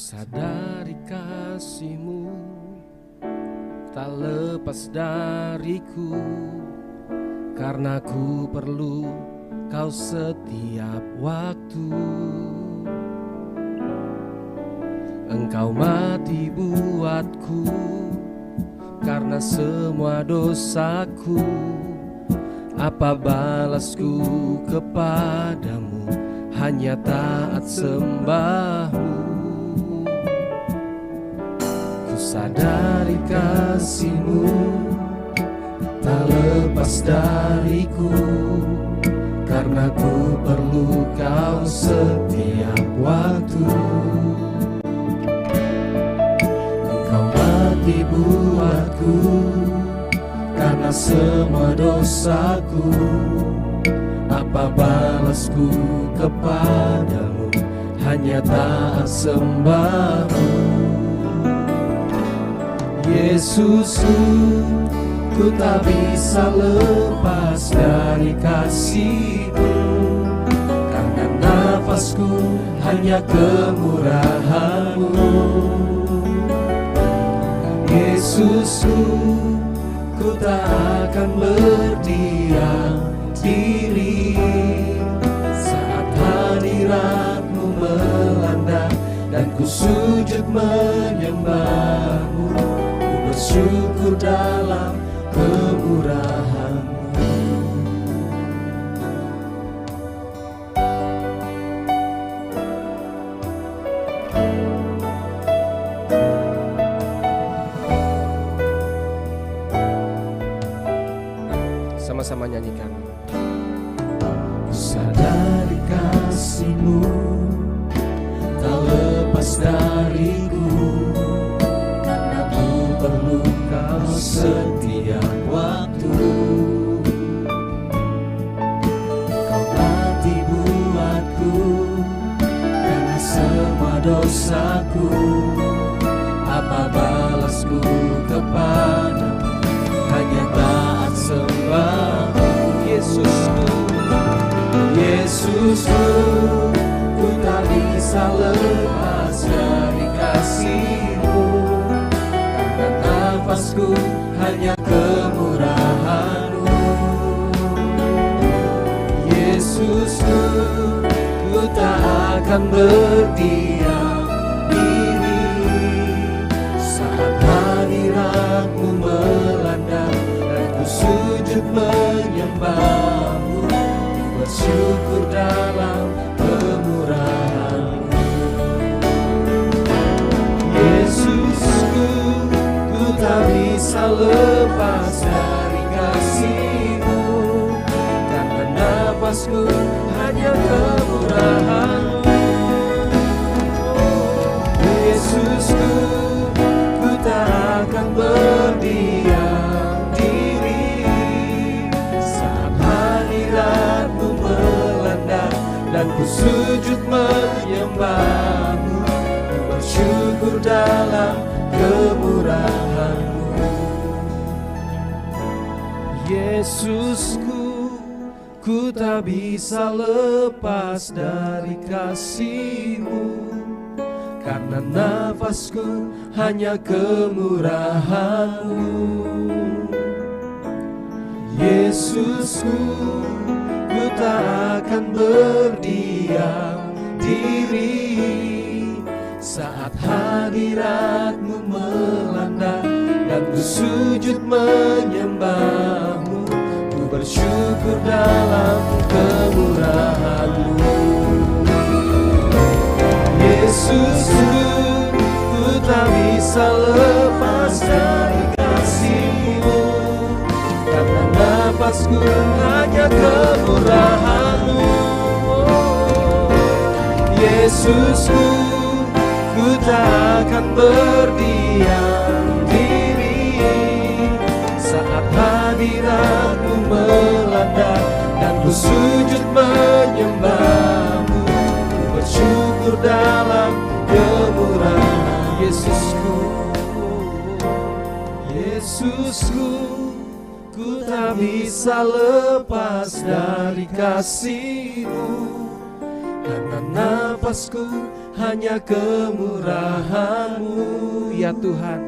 Sadari kasih-Mu tak lepas dariku, karena ku perlu Kau setiap waktu. Engkau mati buatku karena semua dosaku. Apa balasku kepadamu? Hanya taat sembahmu. Ku sadari kasih-Mu tak lepas dariku, karena ku perlu Kau setiap waktu. Engkau mati buatku karena semua dosaku. Apa balasku kepadamu? Hanya taat sembahmu. Yesusku, ku tak bisa lepas dari kasih-Mu, karena nafasku hanya kemurahan-Mu. Yesusku, ku tak akan berdiam diri saat hadirat-Mu melanda dan ku sujud menyembah-Mu. Ku bersyukur dalam kemurahan-Mu. Sama-sama nyanyikan. Ku sadari kasih-Mu tak lepas dariku, karena ku perlu Kau setiap waktu. Kau mati buatku karena semua dosaku. Apa balasku kepadamu? Hanya taat sembahmu. Yesusku, Yesusku, ku tak bisa lepas dari kasih-Mu, karena nafasku hanya kemurahan-Mu. Yesusku, ku tak akan berdiam diri saat hadirat-Mu melanda dan ku sujud menyembah-Mu. Ku bersyukur dalam kemurahan-Mu. Yesusku, ku tak bisa lepas dari kasih-Mu, karena nafasku hanya kemurahan-Mu. Yesusku, ku tak akan berdiam diri saat hadirat-Mu melanda dan ku sujud menyembah-Mu. Ku bersyukur dalam kemurahan-Mu. Yesusku, ku tak bisa lepas dari kasih-Mu, karena nafasku hanya kemurahan-Mu. Yesusku, ku tak akan berdiam diri saat hadirat-Mu melanda dan ku sujud menyembah-Mu. Ku bersyukur dalam kemurahan-Mu. Yesusku, ku tak bisa lepas dari kasih-Mu, karena nafasku hanya kemurahan-Mu. Yesusku, ku tak akan berdiam diri saat hadirat-Mu melanda dan ku sujud menyembah-Mu. Ku bersyukur dalam kemurahan. Yesusku, Yesusku, ku tak bisa lepas dari kasih-Mu, karena nafasku hanya kemurahan-Mu ya Tuhan.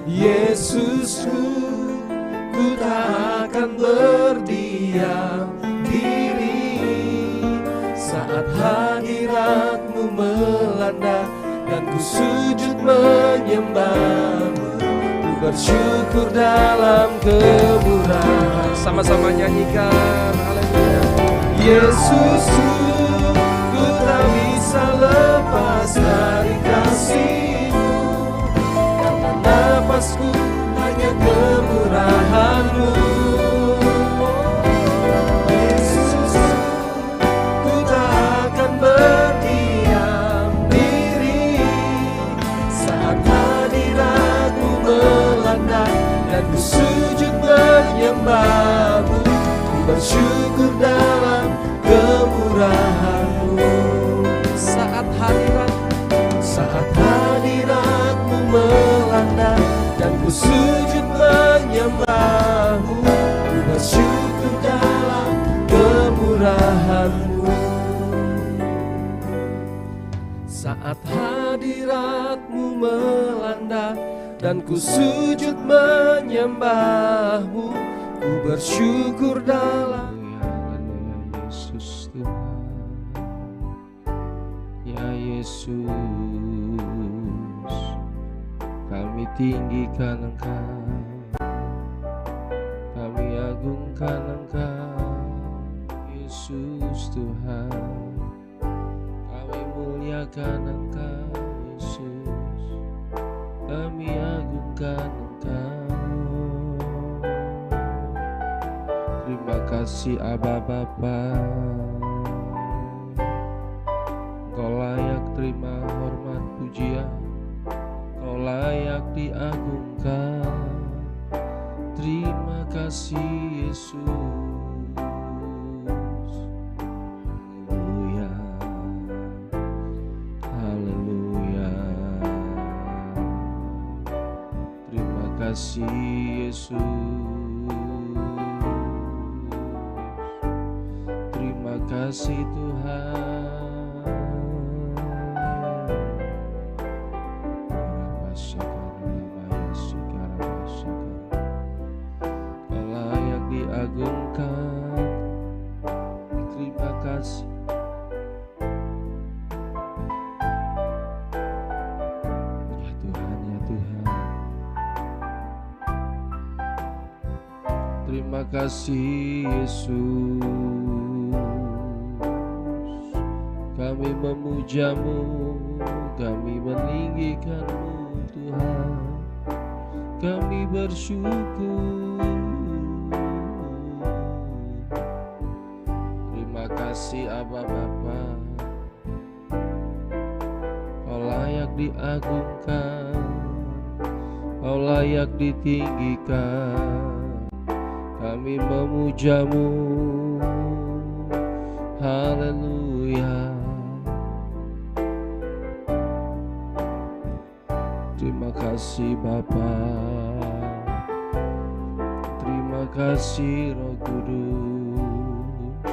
Yesusku, ku tak akan berdiam diri saat hadirat-Mu melanda dan ku sujud menyembah-Mu. Ku bersyukur dalam kemurahan. Sama-sama nyanyikan, haleluya. Yesusku, ku tak bisa lepas dari kasih-Mu, karena napasku hanya kemurahan-Mu. Yesus, ku tak akan berdiam diri saat hadirat-Mu melanda dan ku sujud menyembah-Mu. Ku bersyukur dalam kemurahan-Mu. Saat hadirat-Mu melanda dan ku sujud menyembah-Mu. Ku bersyukur dalam kemurahan-Mu. Saat hadirat-Mu melanda dan ku sujud menyembah-Mu. Ku bersyukur dalam Yesus Tuhan. Ya Yesus, kami tinggikan Engkau, kami agungkan Engkau. Yesus Tuhan, kami muliakan Engkau. Yesus, kami agungkan Engkau. Terima kasih Aba Bapa, Kau layak terima hormat pujian, Kau layak diagungkan. Terima kasih Yesus. Haleluya, haleluya. Terima kasih Yesus. Terima kasih Tuhan. Kau layak diagungkan. Terima kasih. Ya Tuhan, ya Tuhan. Terima kasih Yesus. Kami memuja-Mu, kami meninggikan-Mu Tuhan. Kami bersyukur. Terima kasih Aba Bapa, Kau layak diagungkan, Kau layak ditinggikan. Kami memuja-Mu. Haleluya. Terima kasih Bapa, terima kasih Roh Kudus,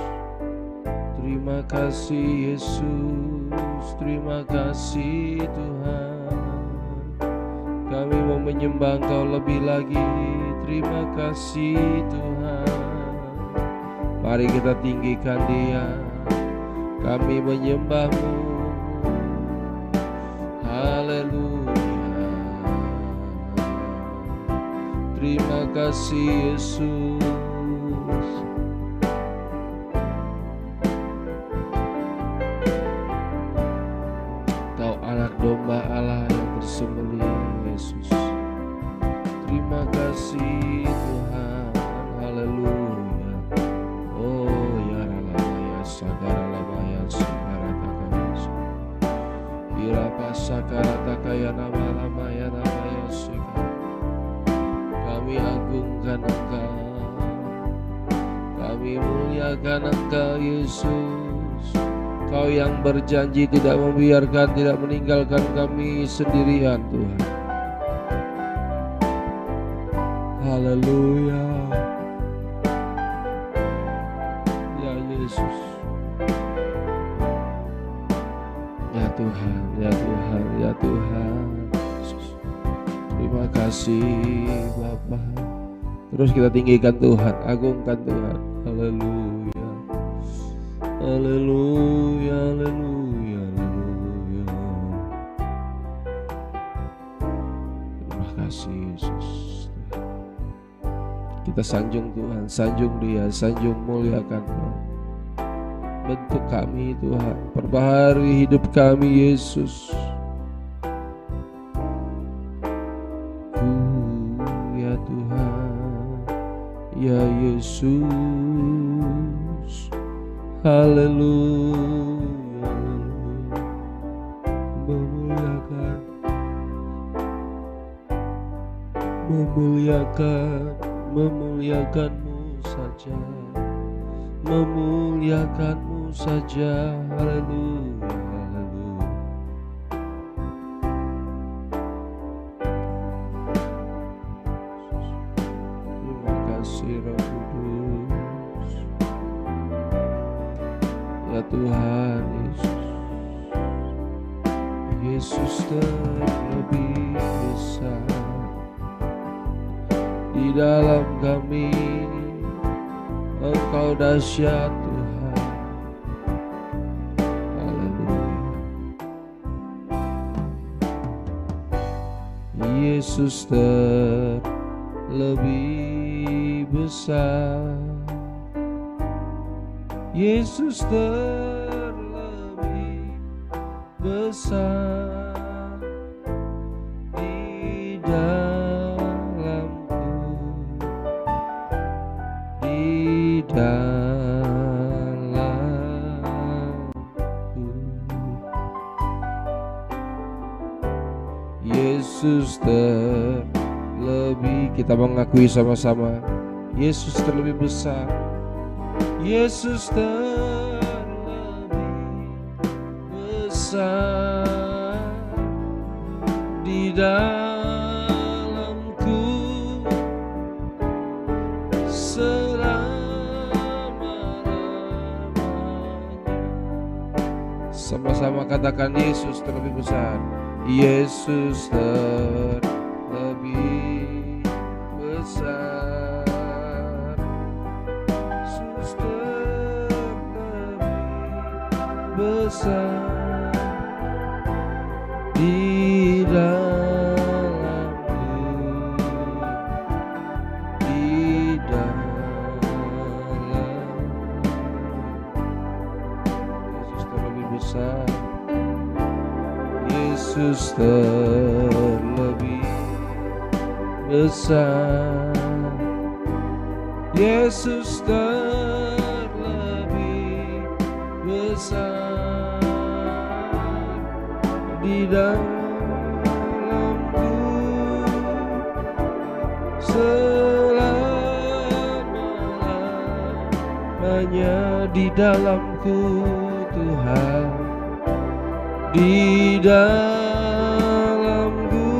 terima kasih Yesus, terima kasih Tuhan. Kami mau menyembah Engkau lebih lagi. Terima kasih Tuhan. Mari kita tinggikan Dia. Kami menyembah-Mu. Haleluya. Terima kasih Yesus. Kau anak domba Allah yang bersembelih, Yesus. Terima kasih Tuhan. Haleluya. Oh ya Ralamaya Sagara Lamaya Sagara Takayas Birapa Sagara Takaya Nama Lamaya Namaya Sagara. Kami agungkan Engkau, kami muliakan Engkau Yesus. Kau yang berjanji tidak membiarkan, tidak meninggalkan kami sendirian Tuhan. Haleluya. Ya Yesus. Ya Tuhan, ya Tuhan, ya Tuhan. Terima kasih Bapa. Terus kita tinggikan Tuhan, agungkan Tuhan. Haleluya, haleluya, haleluya, haleluya. Terima kasih Yesus. Kita sanjung Tuhan, sanjung Dia, sanjung muliakan Tuhan. Bentuk kami Tuhan, perbaharui hidup kami Yesus. Ya Tuhan, ya Yesus, haleluya, memuliakan, memuliakan, memuliakan-Mu saja, memuliakan-Mu saja, haleluya, haleluya. Terima kasih Roh Kudus, ya Tuhan Yesus. Yesus terlebih besar di dalam kami, Engkau dahsyat Tuhan, haleluya. Yesus terlebih besar, Yesus terlebih besar di dalamku, di dalamku. Yesus terlebih, kita mengakui sama-sama, Yesus terlebih besar, Yesus terlebih besar di dalamku selama-lamanya. Sama-sama katakan, Yesus terlebih besar, Yesus terlebih besar, Yesus terlebih besar di dalamku, di dalam. Yesus terlebih besar, Yesus terlebih besar, Yesus terlebih besar di dalamku selama-lamanya, di dalamku Tuhan, di dalamku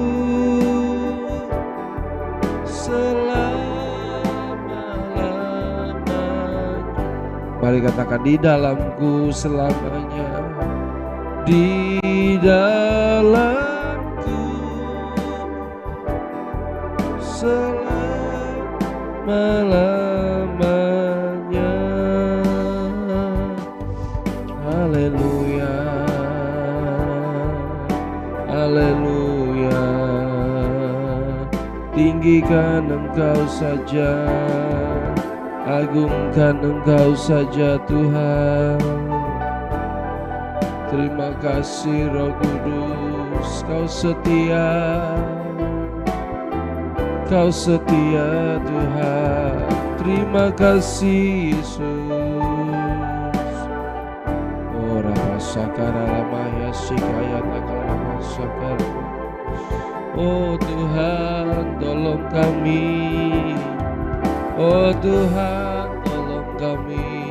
selama-lamanya. Mari katakan, di dalamku selamanya, di dalamku selama-lamanya. Haleluya, haleluya. Tinggikan Engkau saja, agungkan Engkau saja Tuhan. Terima kasih Roh Kudus, Kau setia, Kau setia Tuhan. Terima kasih Yesus. Oh Ramasakara Lamaya Sikaya Takara Masakara. Oh Tuhan, tolong kami. Oh Tuhan, tolong kami.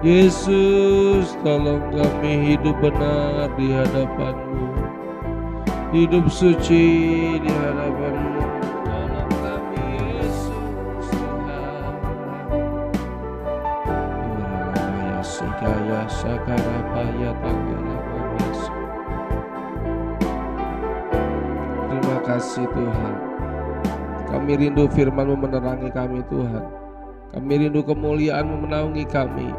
Yesus, tolong kami hidup benar di hadapan-Mu, hidup suci di hadapan-Mu. Tolong kami Yesus Tuhan. Uramaya sikaya sakara paya kasih Tuhan. Kami rindu firman-Mu menerangi kami Tuhan. Kami rindu kemuliaan-Mu menaungi kami.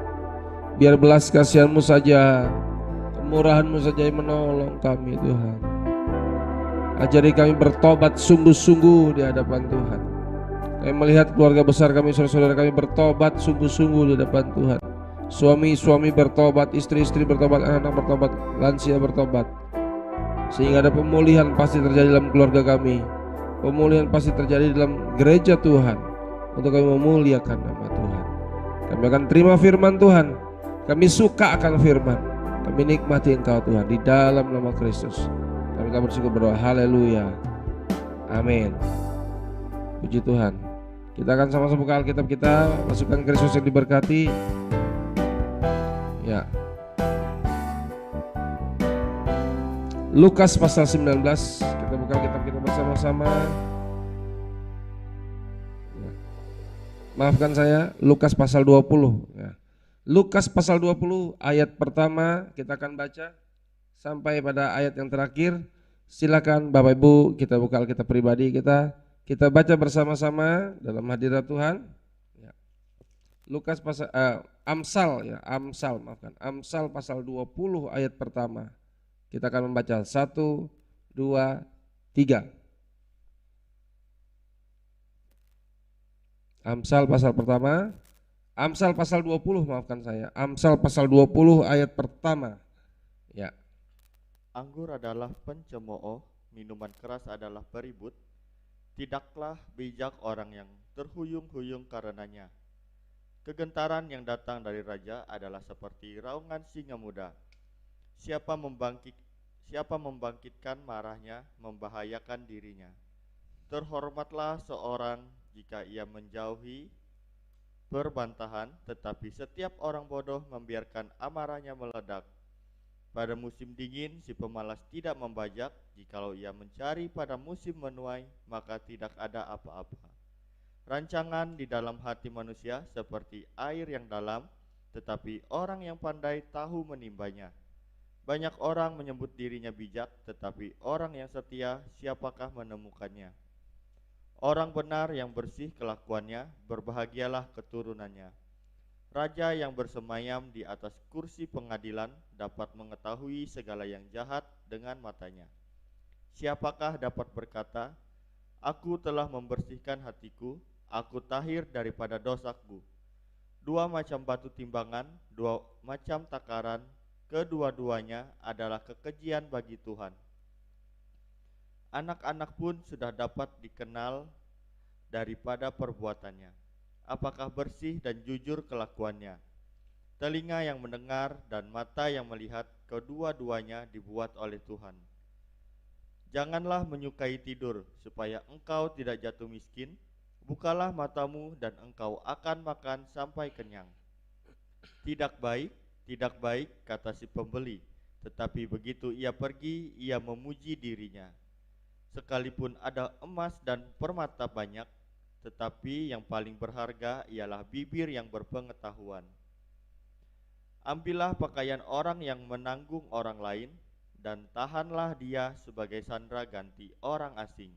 Biar belas kasihan-Mu saja, kemurahan-Mu saja yang menolong kami Tuhan. Ajari kami bertobat sungguh-sungguh di hadapan Tuhan. Kami melihat keluarga besar kami, saudara-saudara kami bertobat sungguh-sungguh di hadapan Tuhan. Suami-suami bertobat, istri-istri bertobat, anak-anak bertobat, lansia bertobat. Sehingga ada pemulihan pasti terjadi dalam keluarga kami. Pemulihan pasti terjadi dalam gereja Tuhan. Untuk kami memuliakan nama Tuhan. Kami akan terima firman Tuhan. Kami suka akan firman. Kami nikmati Engkau Tuhan di dalam nama Kristus. Kami telah bersyukur berdoa. Haleluya. Amin. Puji Tuhan. Kita akan sama-sama buka Alkitab kita, masukkan Kristus yang diberkati. Ya. Lukas pasal 19. Kita buka Alkitab kita bersama-sama. Ya. Maafkan saya, Lukas pasal 20 ya. Lukas pasal 20 ayat pertama kita akan baca sampai pada ayat yang terakhir. Silakan Bapak Ibu kita buka Alkitab pribadi kita baca bersama-sama dalam hadirat Tuhan. Ya. Lukas pasal Amsal pasal 20 ayat pertama. Kita akan membaca 1, 2, 3. Amsal pasal pertama. Amsal pasal 20, maafkan saya. Amsal pasal 20 ayat pertama. Ya. Anggur adalah pencemooh, minuman keras adalah beribut. Tidaklah bijak orang yang terhuyung-huyung karenanya. Kegentaran yang datang dari raja adalah seperti raungan singa muda. Siapa membangkitkan marahnya membahayakan dirinya. Terhormatlah seorang jika ia menjauhi perbantahan, tetapi setiap orang bodoh membiarkan amarahnya meledak. Pada musim dingin si pemalas tidak membajak, jikalau ia mencari pada musim menuai, maka tidak ada apa-apa. Rancangan di dalam hati manusia seperti air yang dalam, tetapi orang yang pandai tahu menimbanya. Banyak orang menyebut dirinya bijak, tetapi orang yang setia siapakah menemukannya? Orang benar yang bersih kelakuannya, berbahagialah keturunannya. Raja yang bersemayam di atas kursi pengadilan dapat mengetahui segala yang jahat dengan matanya. Siapakah dapat berkata, aku telah membersihkan hatiku, aku tahir daripada dosaku. Dua macam batu timbangan, dua macam takaran, kedua-duanya adalah kekejian bagi Tuhan. Anak-anak pun sudah dapat dikenal daripada perbuatannya. Apakah bersih dan jujur kelakuannya? Telinga yang mendengar dan mata yang melihat, kedua-duanya dibuat oleh Tuhan. Janganlah menyukai tidur, supaya engkau tidak jatuh miskin. Bukalah matamu dan engkau akan makan sampai kenyang. Tidak baik, kata si pembeli. Tetapi begitu ia pergi, ia memuji dirinya. Sekalipun ada emas dan permata banyak, tetapi yang paling berharga ialah bibir yang berpengetahuan. Ambillah pakaian orang yang menanggung orang lain, dan tahanlah dia sebagai sandera ganti orang asing.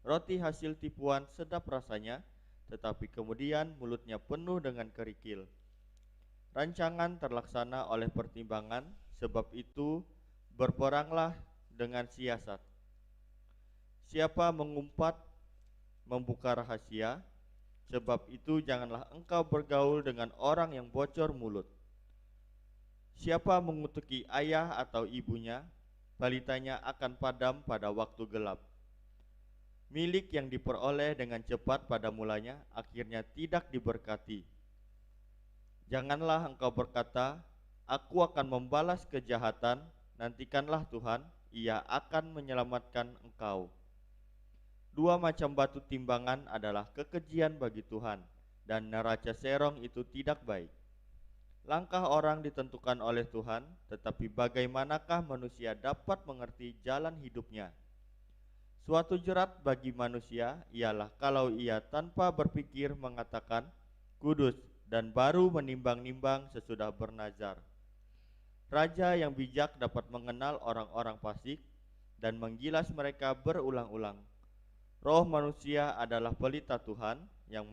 Roti hasil tipuan sedap rasanya, tetapi kemudian mulutnya penuh dengan kerikil. Rancangan terlaksana oleh pertimbangan, sebab itu berperanglah dengan siasat. Siapa mengumpat membuka rahasia, sebab itu janganlah engkau bergaul dengan orang yang bocor mulut. Siapa mengutuki ayah atau ibunya, balitanya akan padam pada waktu gelap. Milik yang diperoleh dengan cepat pada mulanya akhirnya tidak diberkati. Janganlah engkau berkata, aku akan membalas kejahatan, nantikanlah Tuhan, ia akan menyelamatkan engkau. Dua macam batu timbangan adalah kekejian bagi Tuhan, dan neraca serong itu tidak baik. Langkah orang ditentukan oleh Tuhan, tetapi bagaimanakah manusia dapat mengerti jalan hidupnya? Suatu jerat bagi manusia ialah kalau ia tanpa berpikir mengatakan kudus dan baru menimbang-nimbang sesudah bernazar. Raja yang bijak dapat mengenal orang-orang fasik, dan menggilas mereka berulang-ulang. Roh manusia adalah pelita Tuhan yang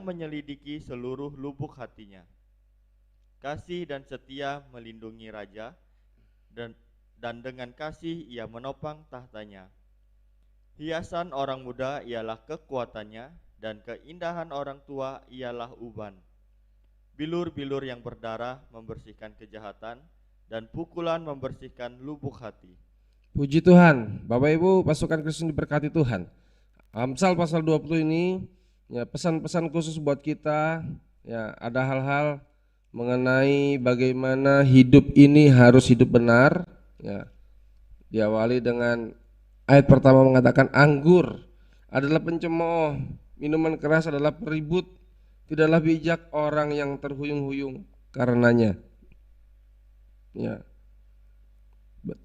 menyelidiki seluruh lubuk hatinya. Kasih dan setia melindungi raja, dan dengan kasih ia menopang tahtanya. Hiasan orang muda ialah kekuatannya, dan keindahan orang tua ialah uban. Bilur-bilur yang berdarah membersihkan kejahatan, dan pukulan membersihkan lubuk hati. Puji Tuhan. Bapak Ibu pasukan Kristen diberkati Tuhan. Amsal pasal 20 ini ya pesan-pesan khusus buat kita, ya ada hal-hal mengenai bagaimana hidup ini harus hidup benar, ya. Diawali dengan ayat pertama mengatakan anggur adalah pencemooh, minuman keras adalah peribut, tidaklah bijak orang yang terhuyung-huyung karenanya. Ya.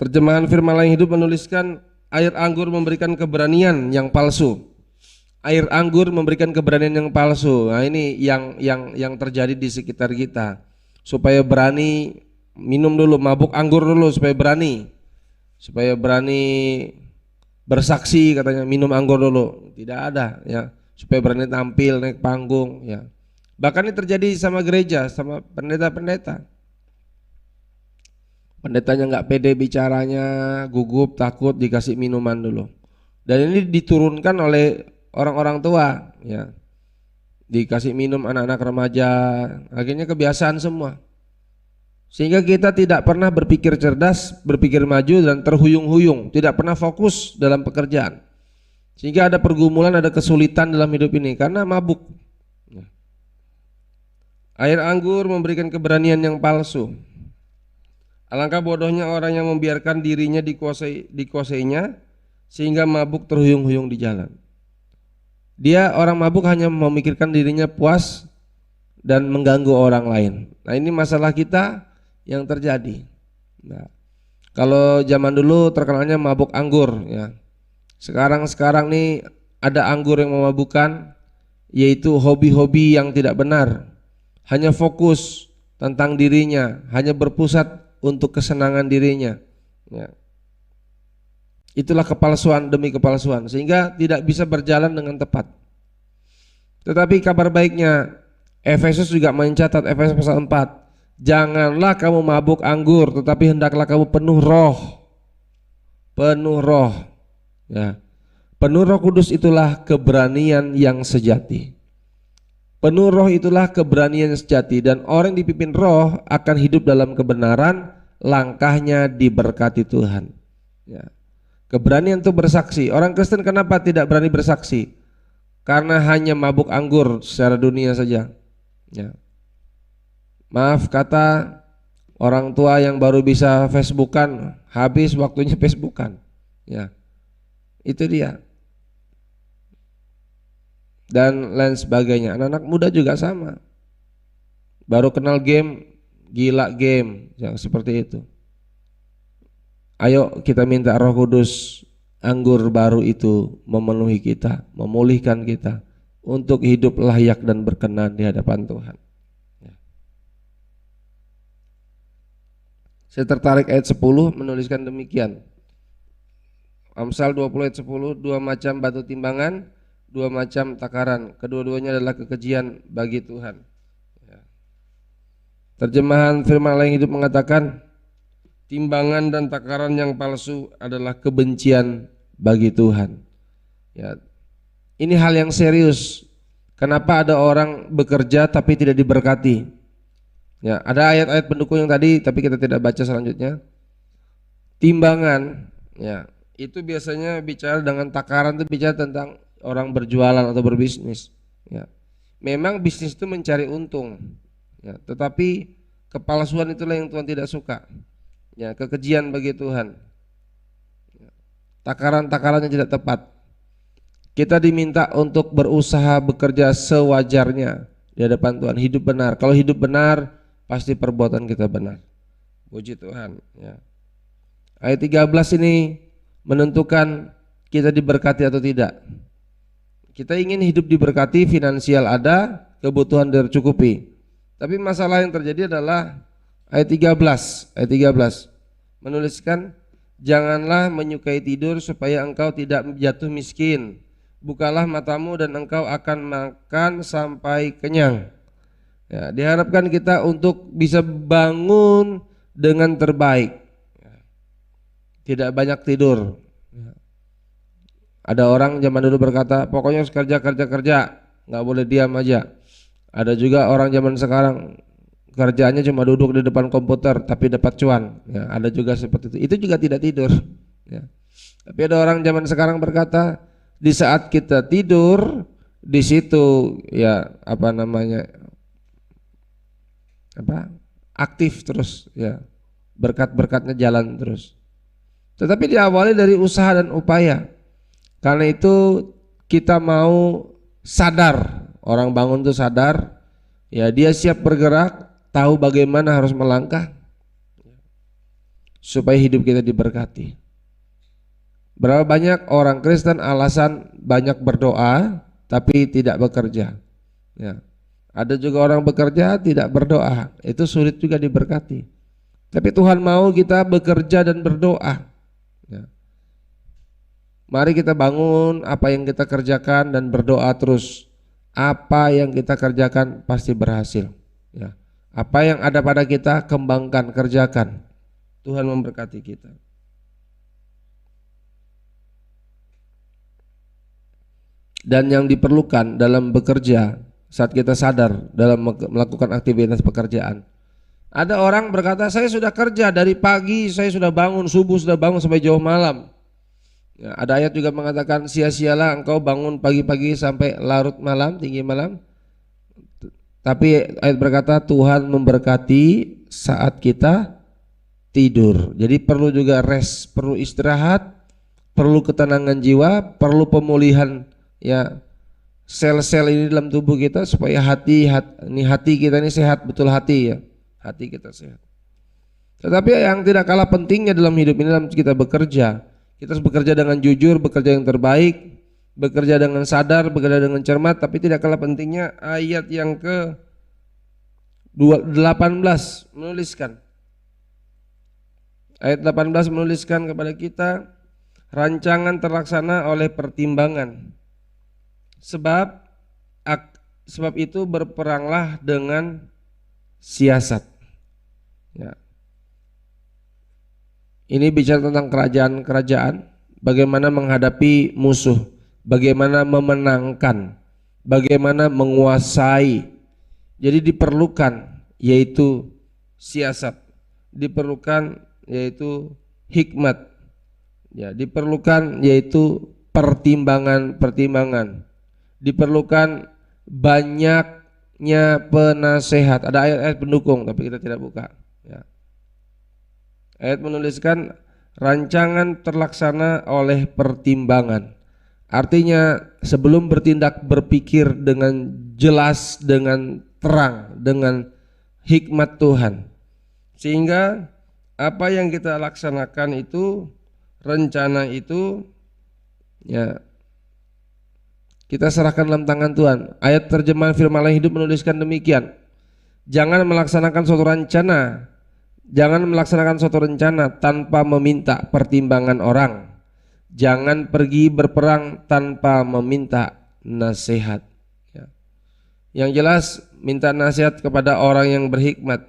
Terjemahan firman lain hidup menuliskan air anggur memberikan keberanian yang palsu. Air anggur memberikan keberanian yang palsu. Nah, ini yang terjadi di sekitar kita. Supaya berani minum dulu, mabuk anggur dulu supaya berani. Supaya berani bersaksi katanya minum anggur dulu. Tidak ada ya. Supaya berani tampil naik panggung ya. Bahkan ini terjadi sama gereja, sama pendeta-pendeta. Pendetanya nggak pede bicaranya, gugup, takut, dikasih minuman dulu. Dan ini diturunkan oleh orang-orang tua, ya. Dikasih minum anak-anak remaja, akhirnya kebiasaan semua. Sehingga kita tidak pernah berpikir cerdas, berpikir maju dan terhuyung-huyung, tidak pernah fokus dalam pekerjaan. Sehingga ada pergumulan, ada kesulitan dalam hidup ini karena mabuk. Air anggur memberikan keberanian yang palsu. Alangkah bodohnya orang yang membiarkan dirinya dikuasainya sehingga mabuk terhuyung-huyung di jalan. Dia orang mabuk hanya memikirkan dirinya puas dan mengganggu orang lain. Nah, ini masalah kita yang terjadi. Nah, kalau zaman dulu terkenalnya mabuk anggur ya. Sekarang nih ada anggur yang memabukkan, yaitu hobi-hobi yang tidak benar. Hanya fokus tentang dirinya, hanya berpusat untuk kesenangan dirinya ya. Itulah kepalsuan demi kepalsuan sehingga tidak bisa berjalan dengan tepat. Tetapi kabar baiknya Efesus juga mencatat, Efesus pasal 4, janganlah kamu mabuk anggur tetapi hendaklah kamu penuh roh ya. Penuh Roh Kudus itulah keberanian yang sejati. Penuh roh itulah keberanian yang sejati, dan orang yang dipimpin roh akan hidup dalam kebenaran, langkahnya diberkati Tuhan ya. Keberanian untuk bersaksi. Orang Kristen kenapa tidak berani bersaksi? Karena hanya mabuk anggur secara dunia saja ya. Maaf kata orang tua yang baru bisa Facebookan, habis waktunya Facebookan ya. Itu dia. Dan lain sebagainya. Anak-anak muda juga sama, baru kenal game, gila game yang seperti itu. Ayo kita minta Roh Kudus, anggur baru itu memenuhi kita, memulihkan kita untuk hidup layak dan berkenan di hadapan Tuhan ya. Saya tertarik ayat 10 menuliskan demikian. Amsal 20 ayat 10, dua macam batu timbangan, dua macam takaran, kedua-duanya adalah kekejian bagi Tuhan ya. Terjemahan firman lain hidup mengatakan timbangan dan takaran yang palsu adalah kebencian bagi Tuhan ya. Ini hal yang serius. Kenapa ada orang bekerja tapi tidak diberkati ya. Ada ayat-ayat pendukung yang tadi tapi kita tidak baca selanjutnya. Timbangan ya, itu biasanya bicara dengan takaran, itu bicara tentang orang berjualan atau berbisnis ya. Memang bisnis itu mencari untung ya, tetapi kepalsuan itulah yang Tuhan tidak suka ya, kekejian bagi Tuhan ya. Takaran-takaran yang tidak tepat. Kita diminta untuk berusaha bekerja sewajarnya di hadapan Tuhan, hidup benar. Kalau hidup benar pasti perbuatan kita benar. Puji Tuhan ya. Ayat 13 ini menentukan kita diberkati atau tidak. Kita ingin hidup diberkati, finansial ada, kebutuhan tercukupi. Tapi masalah yang terjadi adalah ayat 13. menuliskan, janganlah menyukai tidur supaya engkau tidak jatuh miskin. Bukalah matamu dan engkau akan makan sampai kenyang. Ya, diharapkan kita untuk bisa bangun dengan terbaik. Tidak banyak tidur. Ada orang zaman dulu berkata, pokoknya harus kerja, nggak boleh diam aja. Ada juga orang zaman sekarang kerjaannya cuma duduk di depan komputer tapi dapat cuan. Ya, ada juga seperti itu. Itu juga tidak tidur. Ya. Tapi ada orang zaman sekarang berkata, di saat kita tidur, di situ ya aktif terus, ya berkat-berkatnya jalan terus. Tetapi diawali dari usaha dan upaya. Karena itu kita mau sadar, orang bangun itu sadar, ya dia siap bergerak, tahu bagaimana harus melangkah supaya hidup kita diberkati. Berapa banyak orang Kristen alasan banyak berdoa tapi tidak bekerja. Ya. Ada juga orang bekerja tidak berdoa, itu sulit juga diberkati. Tapi Tuhan mau kita bekerja dan berdoa. Ya. Mari kita bangun apa yang kita kerjakan dan berdoa terus. Apa yang kita kerjakan pasti berhasil. Ya. Apa yang ada pada kita kembangkan, kerjakan. Tuhan memberkati kita. Dan yang diperlukan dalam bekerja saat kita sadar dalam melakukan aktivitas pekerjaan. Ada orang berkata, saya sudah kerja dari pagi, saya sudah bangun subuh, sudah bangun sampai jauh malam. Ya, ada ayat juga mengatakan, sia-sialah engkau bangun pagi-pagi sampai larut malam, tinggi malam. Tapi ayat berkata Tuhan memberkati saat kita tidur. Jadi perlu juga rest, perlu istirahat, perlu ketenangan jiwa, perlu pemulihan ya sel-sel ini dalam tubuh kita supaya hati kita ini sehat, betul hati ya. Hati kita sehat. Tetapi yang tidak kalah pentingnya dalam hidup ini dalam kita bekerja, kita harus bekerja dengan jujur, bekerja yang terbaik, bekerja dengan sadar, bekerja dengan cermat. Tapi tidak kalah pentingnya ayat yang ke 18 menuliskan. Ayat 18 menuliskan kepada kita, rancangan terlaksana oleh pertimbangan. Sebab itu berperanglah dengan siasat. Ya. Ini bicara tentang kerajaan-kerajaan, bagaimana menghadapi musuh, bagaimana memenangkan, bagaimana menguasai. Jadi diperlukan yaitu siasat, diperlukan yaitu hikmat, ya, diperlukan yaitu pertimbangan-pertimbangan, diperlukan banyaknya penasehat. Ada ayat-ayat pendukung tapi kita tidak buka. Ya. Ayat menuliskan rancangan terlaksana oleh pertimbangan. Artinya sebelum bertindak berpikir dengan jelas, dengan terang, dengan hikmat Tuhan. Sehingga apa yang kita laksanakan itu, rencana itu ya kita serahkan dalam tangan Tuhan. Ayat terjemahan Firman Allah Hidup menuliskan demikian. Jangan melaksanakan suatu rencana tanpa meminta pertimbangan orang. Jangan pergi berperang tanpa meminta nasihat. Ya. Yang jelas minta nasihat kepada orang yang berhikmat.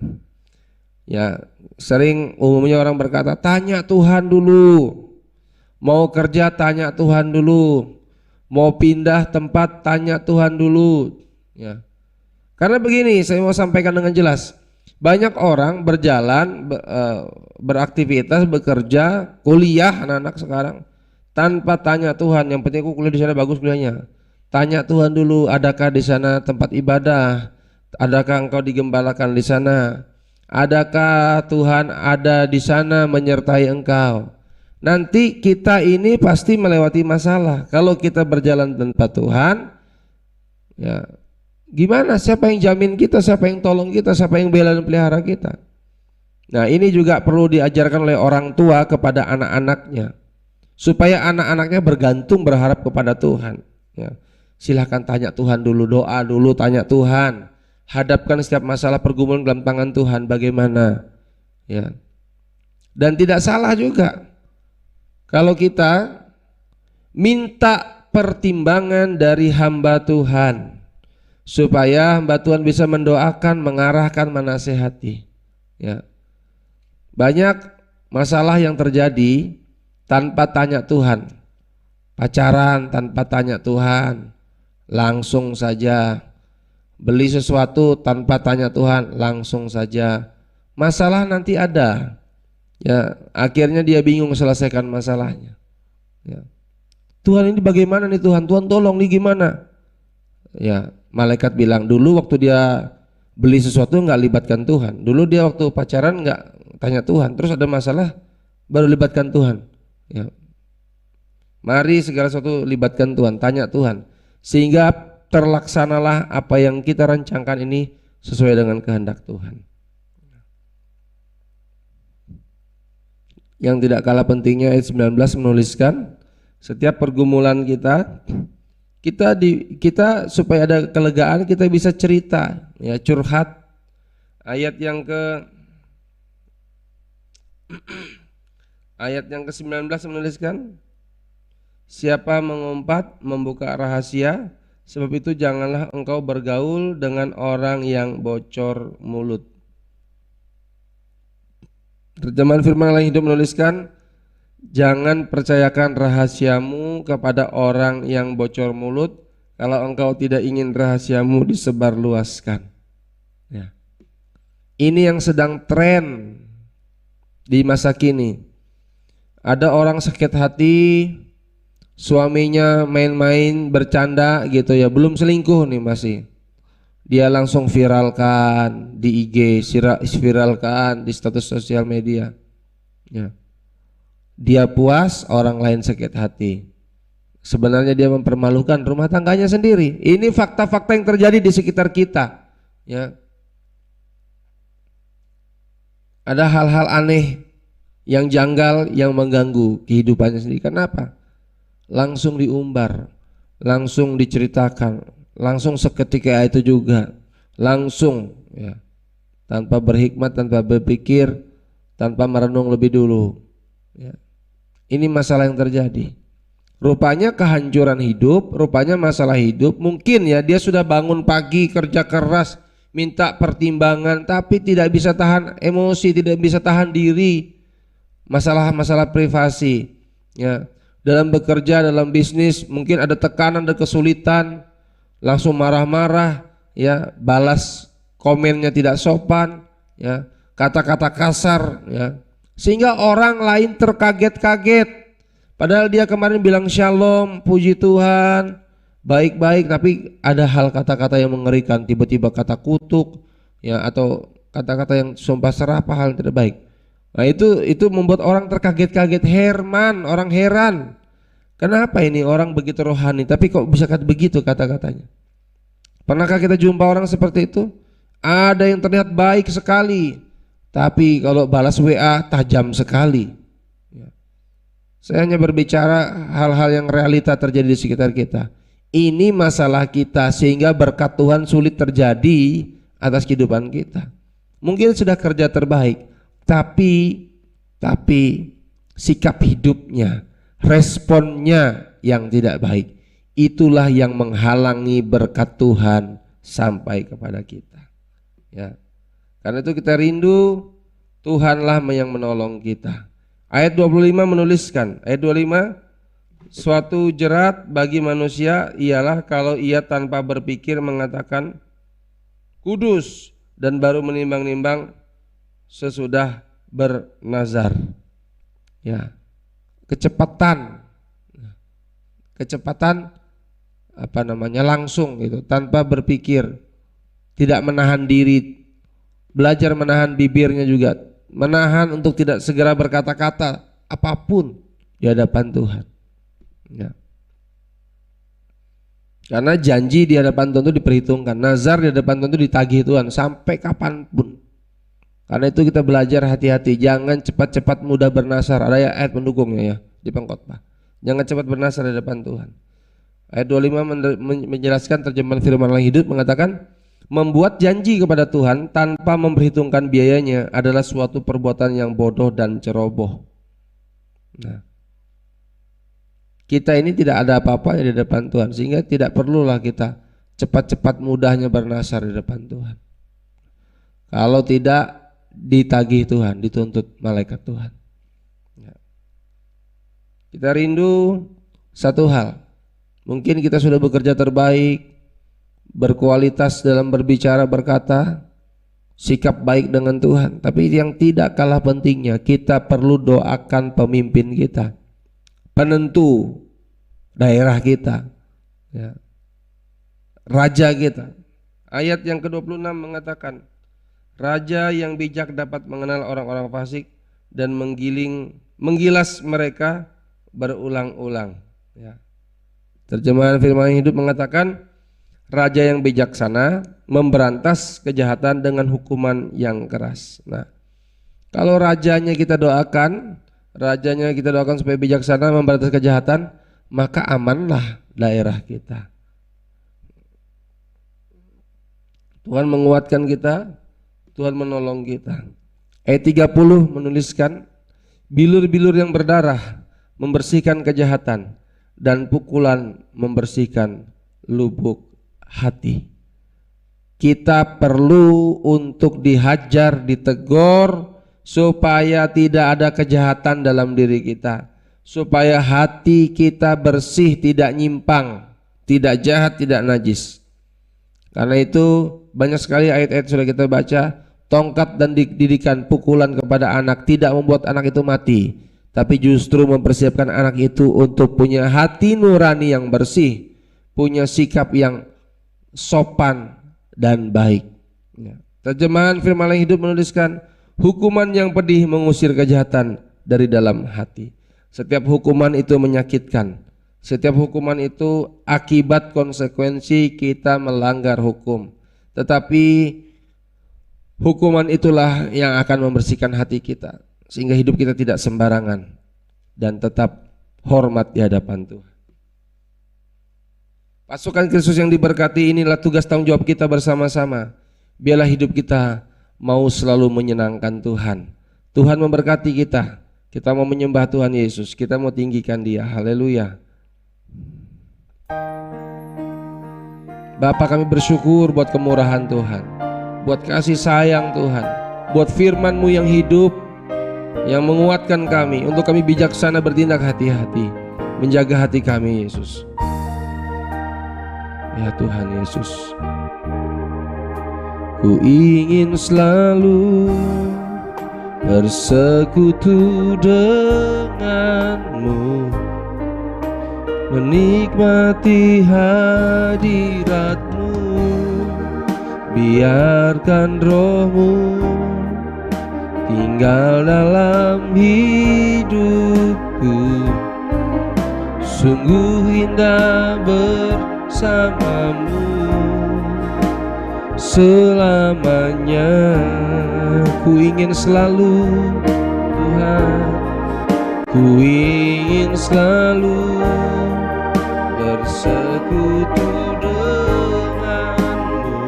Ya, sering umumnya orang berkata, tanya Tuhan dulu. Mau kerja tanya Tuhan dulu. Mau pindah tempat tanya Tuhan dulu. Ya. Karena begini, saya mau sampaikan dengan jelas. Banyak orang berjalan, beraktivitas, bekerja, kuliah anak-anak sekarang tanpa tanya Tuhan. Yang penting aku kuliah di sana bagus kuliahnya. Tanya Tuhan dulu, adakah di sana tempat ibadah? Adakah engkau digembalakan di sana? Adakah Tuhan ada di sana menyertai engkau? Nanti kita ini pasti melewati masalah. Kalau kita berjalan tanpa Tuhan, ya gimana? Siapa yang jamin kita? Siapa yang tolong kita? Siapa yang bela dan pelihara kita? Nah, ini juga perlu diajarkan oleh orang tua kepada anak-anaknya, supaya anak-anaknya bergantung, berharap kepada Tuhan. Ya. Silahkan tanya Tuhan dulu, doa dulu, tanya Tuhan. Hadapkan setiap masalah pergumulan dalam tangan Tuhan. Bagaimana? Ya. Dan tidak salah juga kalau kita minta pertimbangan dari hamba Tuhan supaya hamba Tuhan bisa mendoakan, mengarahkan, menasehati. Ya. Banyak masalah yang terjadi tanpa tanya Tuhan. Pacaran tanpa tanya Tuhan, langsung saja. Beli sesuatu tanpa tanya Tuhan, langsung saja. Masalah nanti ada. Ya, akhirnya dia bingung selesaikan masalahnya. Ya. Tuhan ini bagaimana nih Tuhan? Tuhan tolong nih gimana? Ya, malaikat bilang dulu waktu dia beli sesuatu nggak libatkan Tuhan. Dulu dia waktu pacaran nggak tanya Tuhan. Terus ada masalah baru libatkan Tuhan. Ya. Mari segala sesuatu libatkan Tuhan, tanya Tuhan. Sehingga terlaksanalah apa yang kita rancangkan ini sesuai dengan kehendak Tuhan. Yang tidak kalah pentingnya ayat 19 menuliskan setiap pergumulan kita supaya ada kelegaan kita bisa cerita, ya, curhat. Ayat yang ke-19 menuliskan siapa mengumpat membuka rahasia, sebab itu janganlah engkau bergaul dengan orang yang bocor mulut. Terjemahan Firman Allah Hidup menuliskan jangan percayakan rahasiamu kepada orang yang bocor mulut kalau engkau tidak ingin rahasiamu disebarluaskan. Ya. Ini yang sedang tren di masa kini. Ada orang sakit hati, suaminya main-main bercanda gitu ya, belum selingkuh nih masih. Dia langsung viralkan di IG, viralkan di status sosial media. Ya. Dia puas, orang lain sakit hati. Sebenarnya dia mempermalukan rumah tangganya sendiri. Ini fakta-fakta yang terjadi di sekitar kita. Ya. Ada hal-hal aneh yang janggal yang mengganggu kehidupannya sendiri. Kenapa? Langsung diumbar, langsung diceritakan, langsung seketika itu juga, langsung, ya, tanpa berhikmat, tanpa berpikir, tanpa merenung lebih dulu. Ya. Ini masalah yang terjadi. Rupanya kehancuran hidup, rupanya masalah hidup. Mungkin ya dia sudah bangun pagi kerja keras, minta pertimbangan, tapi tidak bisa tahan emosi, tidak bisa tahan diri. Masalah-masalah privasi, ya. Dalam bekerja, dalam bisnis mungkin ada tekanan, ada kesulitan, langsung marah-marah, ya, balas komennya tidak sopan, ya, kata-kata kasar, ya, sehingga orang lain terkaget-kaget. Padahal dia kemarin bilang shalom, puji Tuhan, baik-baik, tapi ada hal kata-kata yang mengerikan, tiba-tiba kata kutuk, ya, atau kata-kata yang sumpah serapah, hal yang tidak baik. Nah itu membuat orang terkaget-kaget, orang heran. Kenapa ini orang begitu rohani tapi kok bisa begitu kata-katanya? Pernahkah kita jumpa orang seperti itu? Ada yang terlihat baik sekali, tapi kalau balas WA tajam sekali. Saya hanya berbicara hal-hal yang realita terjadi di sekitar kita. Ini masalah kita sehingga berkat Tuhan sulit terjadi atas kehidupan kita. Mungkin sudah kerja terbaik, tapi sikap hidupnya, responnya yang tidak baik, itulah yang menghalangi berkat Tuhan sampai kepada kita. Ya, karena itu kita rindu Tuhanlah yang menolong kita. Ayat 25 menuliskan, ayat 25, suatu jerat bagi manusia ialah kalau ia tanpa berpikir mengatakan kudus dan baru menimbang-nimbang sesudah bernazar. Ya, kecepatan langsung gitu, tanpa berpikir, tidak menahan diri, belajar menahan bibirnya juga, menahan untuk tidak segera berkata-kata apapun di hadapan Tuhan. Ya. Karena janji di hadapan Tuhan itu diperhitungkan, nazar di hadapan Tuhan itu ditagih Tuhan sampai kapanpun. Karena itu kita belajar hati-hati, jangan cepat-cepat mudah bernazar. Ada ayat pendukungnya ya di pengkhotbah. Jangan cepat bernazar di hadapan Tuhan. Ayat 25 menjelaskan terjemahan firman Allah hidup mengatakan, Membuat janji kepada Tuhan tanpa memperhitungkan biayanya adalah suatu perbuatan yang bodoh dan ceroboh. Nah, kita ini tidak ada apa-apanya di depan Tuhan, sehingga tidak perlulah kita cepat-cepat mudahnya bernasar di depan Tuhan. Kalau tidak ditagih Tuhan, dituntut malaikat Tuhan. Kita rindu satu hal, mungkin kita sudah bekerja terbaik, berkualitas dalam berbicara, berkata, sikap baik dengan Tuhan. Tapi yang tidak kalah pentingnya, kita perlu doakan pemimpin kita, penentu daerah kita, ya, raja kita. Ayat yang ke-26 mengatakan, raja yang bijak dapat mengenal orang-orang fasik dan menggilas mereka berulang-ulang. Ya. Terjemahan firman hidup mengatakan, raja yang bijaksana memberantas kejahatan dengan hukuman yang keras. Nah, kalau rajanya kita doakan supaya bijaksana memberantas kejahatan, maka amanlah daerah kita. Tuhan menguatkan kita, Tuhan menolong kita. Ayat 30 menuliskan, bilur-bilur yang berdarah membersihkan kejahatan dan pukulan membersihkan lubuk hati. Kita perlu untuk dihajar, ditegur supaya tidak ada kejahatan dalam diri kita, supaya hati kita bersih, tidak nyimpang, tidak jahat, tidak najis. Karena itu banyak sekali ayat-ayat sudah kita baca, tongkat dan didikan, pukulan kepada anak tidak membuat anak itu mati, tapi justru mempersiapkan anak itu untuk punya hati nurani yang bersih, punya sikap yang sopan dan baik. Terjemahan firman yang hidup menuliskan, hukuman yang pedih mengusir kejahatan dari dalam hati. Setiap hukuman itu menyakitkan. Setiap hukuman itu akibat konsekuensi kita melanggar hukum. Tetapi hukuman itulah yang akan membersihkan hati kita, sehingga hidup kita tidak sembarangan dan tetap hormat di hadapan Tuhan. Pasukan Kristus yang diberkati, inilah tugas tanggung jawab kita bersama-sama. Biarlah hidup kita mau selalu menyenangkan Tuhan. Tuhan memberkati kita. Kita mau menyembah Tuhan Yesus, kita mau tinggikan Dia. Haleluya. Bapa, kami bersyukur buat kemurahan Tuhan, buat kasih sayang Tuhan, buat firman-Mu yang hidup, yang menguatkan kami untuk kami bijaksana bertindak hati-hati, menjaga hati kami Yesus. Ya Tuhan Yesus, ku ingin selalu bersekutu denganmu, menikmati hadiratmu, biarkan rohmu tinggal dalam hidupku. Sungguh indah bersamamu selamanya. Ku ingin selalu Tuhan, ku ingin selalu bersekutu denganmu,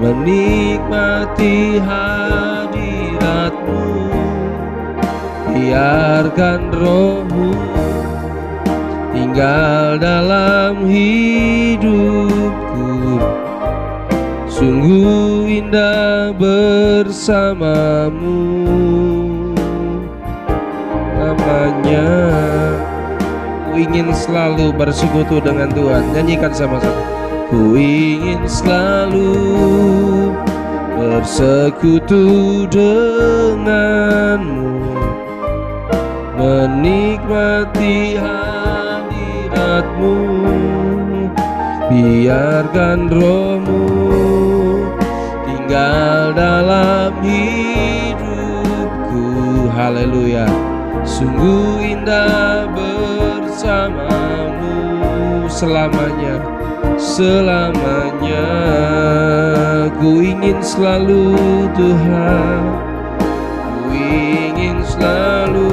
menikmati hadiratmu, biarkan rohmu tinggal dalam hidupku. Sungguh indah bersamamu namanya. Ku ingin selalu bersekutu dengan Tuhan. Nyanyikan sama-sama. Ku ingin selalu bersekutu denganmu, menikmati hadiratmu, biarkan rohmu tinggal dalam hidupku. Haleluya. Sungguh indah bersamamu selamanya, selamanya. Ku ingin selalu Tuhan, ku ingin selalu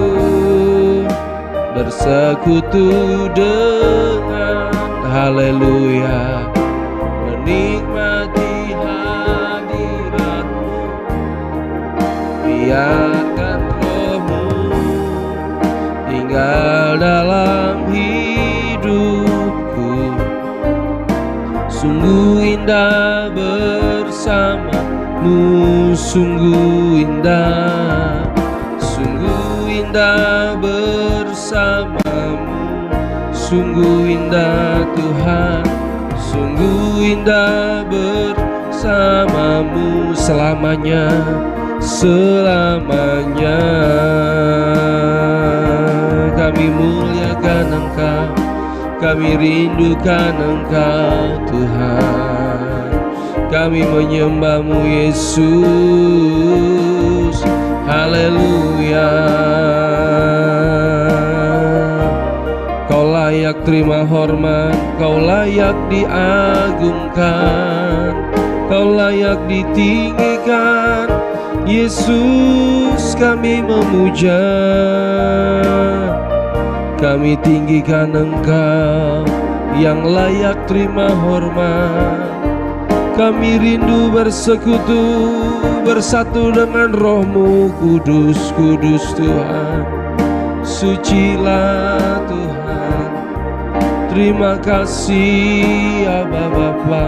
bersekutu dengan, haleluya, menikmati biarkan Roh-Mu tinggal dalam hidupku. Sungguh indah bersamamu, sungguh indah, sungguh indah bersamamu, sungguh indah Tuhan, sungguh indah bersamamu selamanya, selamanya. Kami muliakan Engkau, kami rindukan Engkau Tuhan. Kami menyembah-Mu Yesus. Haleluya. Kau layak terima hormat, Kau layak diagungkan, Kau layak ditinggikan. Yesus, kami memuja, kami tinggikan Engkau yang layak terima hormat. Kami rindu bersekutu, bersatu dengan Roh-Mu kudus, kudus Tuhan. Sucilah Tuhan. Terima kasih Aba Bapa,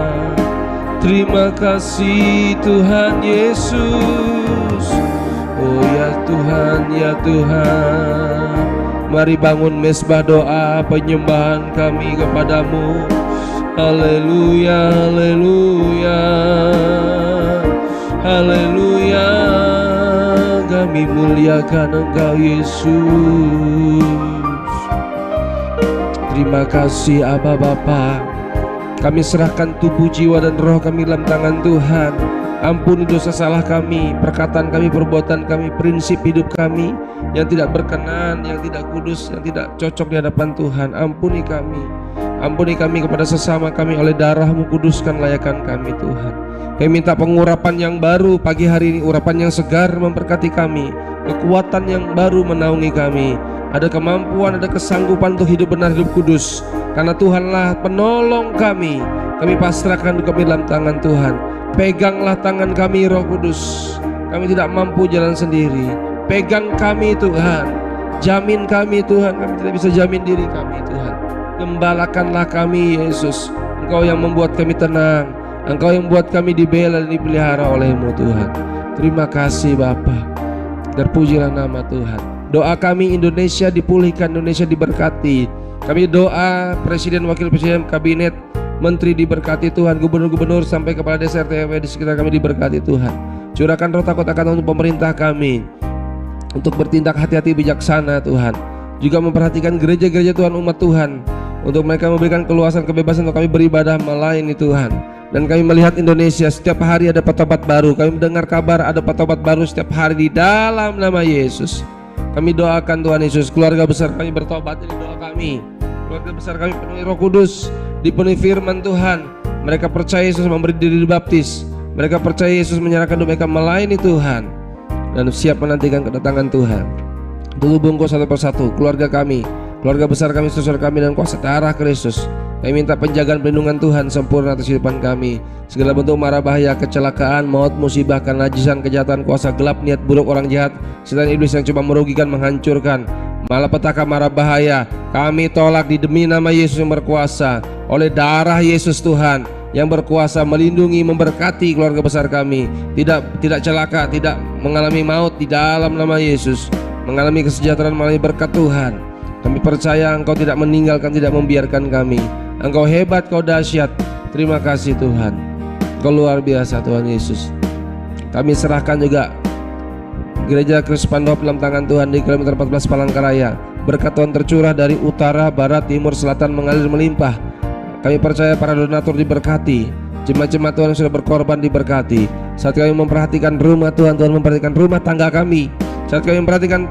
terima kasih Tuhan Yesus. Oh ya Tuhan, ya Tuhan. Mari bangun mesbah doa penyembahan kami kepadamu. Haleluya, haleluya, haleluya. Kami muliakan Engkau Yesus. Terima kasih Aba Bapa. Kami serahkan tubuh, jiwa, dan roh kami dalam tangan Tuhan. Ampuni dosa salah kami, perkataan kami, perbuatan kami, prinsip hidup kami yang tidak berkenan, yang tidak kudus, yang tidak cocok di hadapan Tuhan. Ampuni kami. Ampuni kami kepada sesama kami, oleh darah-Mu kuduskan layakan kami Tuhan. Kami minta pengurapan yang baru pagi hari ini, urapan yang segar memberkati kami, kekuatan yang baru menaungi kami. Ada kemampuan, ada kesanggupan untuk hidup benar, hidup kudus, karena Tuhanlah penolong kami. Kami pasrahkan kami dalam tangan Tuhan. Peganglah tangan kami Roh Kudus. Kami tidak mampu jalan sendiri. Pegang kami Tuhan. Jamin kami Tuhan. Kami tidak bisa jamin diri kami Tuhan. Gembalakanlah kami Yesus. Engkau yang membuat kami tenang, Engkau yang membuat kami dibela dan dipelihara oleh-Mu Tuhan. Terima kasih Bapa. Terpujilah nama Tuhan. Doa kami Indonesia dipulihkan, Indonesia diberkati. Kami doa Presiden, Wakil Presiden, Kabinet, Menteri diberkati Tuhan, Gubernur-Gubernur sampai kepala desa RT RW di sekitar kami diberkati Tuhan. Curahkan roh takut akan untuk pemerintah kami, untuk bertindak hati-hati bijaksana Tuhan. Juga memperhatikan gereja-gereja Tuhan, umat Tuhan, untuk mereka memberikan keluasan kebebasan untuk kami beribadah melayani Tuhan. Dan kami melihat Indonesia setiap hari ada petobat baru. Kami mendengar kabar ada petobat baru setiap hari di dalam nama Yesus. Kami doakan Tuhan Yesus, keluarga besar kami bertobat, ini doa kami. Keluarga besar kami penuhi Roh Kudus, dipenuhi firman Tuhan. Mereka percaya Yesus memberi diri dibaptis. Mereka percaya Yesus menyerahkan hidup mereka melayani Tuhan, dan siap menantikan kedatangan Tuhan. Tutup bungkus satu persatu keluarga kami, keluarga besar kami, saudara kami, dan kuasa darah Kristus. Kami minta penjagaan perlindungan Tuhan sempurna atas kehidupan kami. Segala bentuk mara bahaya, kecelakaan, maut, musibah, kenajisan, kejahatan, kuasa gelap, niat buruk orang jahat, setan iblis yang coba merugikan, menghancurkan, malapetaka, mara bahaya, kami tolak di demi nama Yesus yang berkuasa. Oleh darah Yesus Tuhan yang berkuasa melindungi, memberkati keluarga besar kami, tidak celaka, tidak mengalami maut di dalam nama Yesus, mengalami kesejahteraan, mengalami berkat Tuhan. Kami percaya Engkau tidak meninggalkan, tidak membiarkan kami. Engkau hebat, Kau dahsyat. Terima kasih Tuhan, Kau luar biasa Tuhan Yesus. Kami serahkan juga Gereja Kristus Pandop dalam tangan Tuhan di kilometer 14 Palangkaraya. Berkat Tuhan tercurah dari utara, barat, timur, selatan, mengalir melimpah. Kami percaya para donatur diberkati, jemaat-jemaat Tuhan yang sudah berkorban diberkati. Saat kami memperhatikan rumah Tuhan, Tuhan memperhatikan rumah tangga kami. Saat kami memperhatikan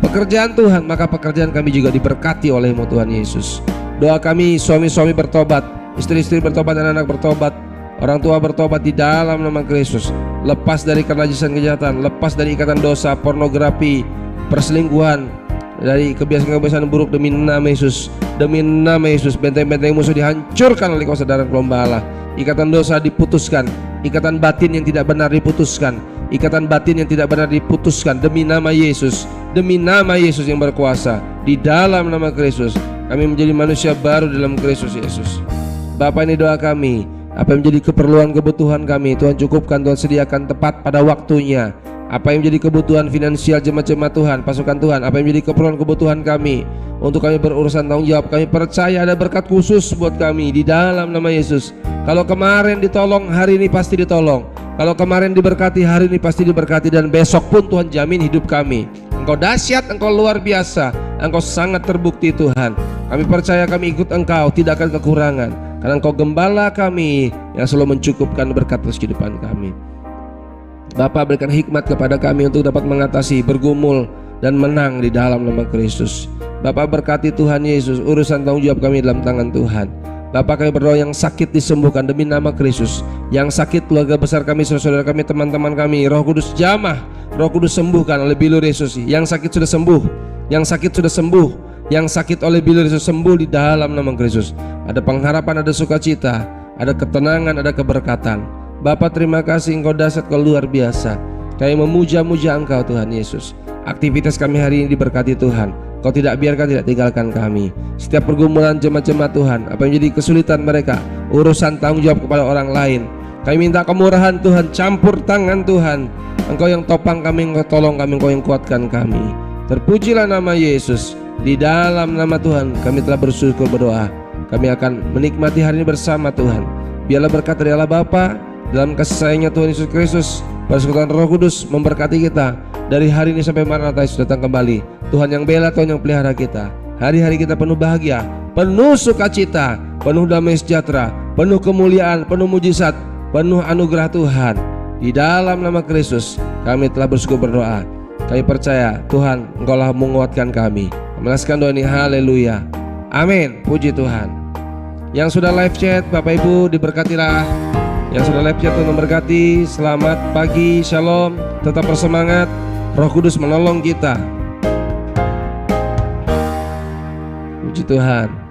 pekerjaan Tuhan, maka pekerjaan kami juga diberkati oleh-Mu Tuhan Yesus. Doa kami, suami-suami bertobat, istri-istri bertobat, dan anak bertobat, orang tua bertobat di dalam nama Kristus. Lepas dari kenajisan, kejahatan, lepas dari ikatan dosa, pornografi, perselingkuhan, dari kebiasaan-kebiasaan buruk demi nama Yesus. Demi nama Yesus, benteng-benteng musuh dihancurkan oleh kuasa darah gelombang Allah. Ikatan dosa diputuskan, ikatan batin yang tidak benar diputuskan, ikatan batin yang tidak benar diputuskan demi nama Yesus, demi nama Yesus yang berkuasa. Di dalam nama Kristus kami menjadi manusia baru dalam Kristus Yesus. Bapa, ini doa kami, apa yang menjadi keperluan kebutuhan kami Tuhan cukupkan, Tuhan sediakan tepat pada waktunya. Apa yang menjadi kebutuhan finansial jemaat-jemaat Tuhan, pasukan Tuhan, apa yang menjadi kebutuhan kami untuk kami berurusan tanggung jawab, kami percaya ada berkat khusus buat kami di dalam nama Yesus. Kalau kemarin ditolong, hari ini pasti ditolong. Kalau kemarin diberkati, hari ini pasti diberkati. Dan besok pun Tuhan jamin hidup kami. Engkau dahsyat, Engkau luar biasa, Engkau sangat terbukti Tuhan. Kami percaya kami ikut Engkau, tidak akan kekurangan, karena Engkau gembala kami yang selalu mencukupkan berkat atas kehidupan kami. Bapa, berikan hikmat kepada kami untuk dapat mengatasi, bergumul, dan menang di dalam nama Kristus. Bapa, berkati Tuhan Yesus urusan tanggung jawab kami dalam tangan Tuhan. Bapa, kami berdoa yang sakit disembuhkan demi nama Kristus. Yang sakit keluarga besar kami, saudara kami, teman-teman kami, Roh Kudus jamah, Roh Kudus sembuhkan oleh bilur Yesus. Yang sakit sudah sembuh, yang sakit sudah sembuh, yang sakit oleh bilur Yesus sembuh di dalam nama Kristus. Ada pengharapan, ada sukacita, ada ketenangan, ada keberkatan. Bapa, terima kasih, Engkau dahsyat, Kau luar biasa. Kami memuja-muja Engkau Tuhan Yesus. Aktivitas kami hari ini diberkati Tuhan. Kau tidak biarkan, tidak tinggalkan kami. Setiap pergumulan jemaat-jemaat Tuhan, apa yang menjadi kesulitan mereka, urusan tanggung jawab kepada orang lain, kami minta kemurahan Tuhan, campur tangan Tuhan. Engkau yang topang kami, Engkau tolong kami, Engkau yang kuatkan kami. Terpujilah nama Yesus. Di dalam nama Tuhan kami telah bersyukur, berdoa. Kami akan menikmati hari ini bersama Tuhan. Biarlah berkat dari Allah Bapa, dalam kasih sayangnya Tuhan Yesus Kristus, persekutuan Roh Kudus memberkati kita dari hari ini sampai Maranatha Yesus datang kembali. Tuhan yang bela, Tuhan yang pelihara kita. Hari-hari kita penuh bahagia, penuh sukacita, penuh damai sejahtera, penuh kemuliaan, penuh mujizat, penuh anugerah Tuhan. Di dalam nama Kristus kami telah bersyukur, berdoa. Kami percaya Tuhan, Engkau lah menguatkan kami. Memelaskan doa ini, haleluya, amin, puji Tuhan. Yang sudah live chat, Bapak Ibu diberkatilah. Yang sudah live chat, Tuhan memberkati. Selamat pagi, shalom, tetap bersemangat. Roh Kudus menolong kita. Puji Tuhan.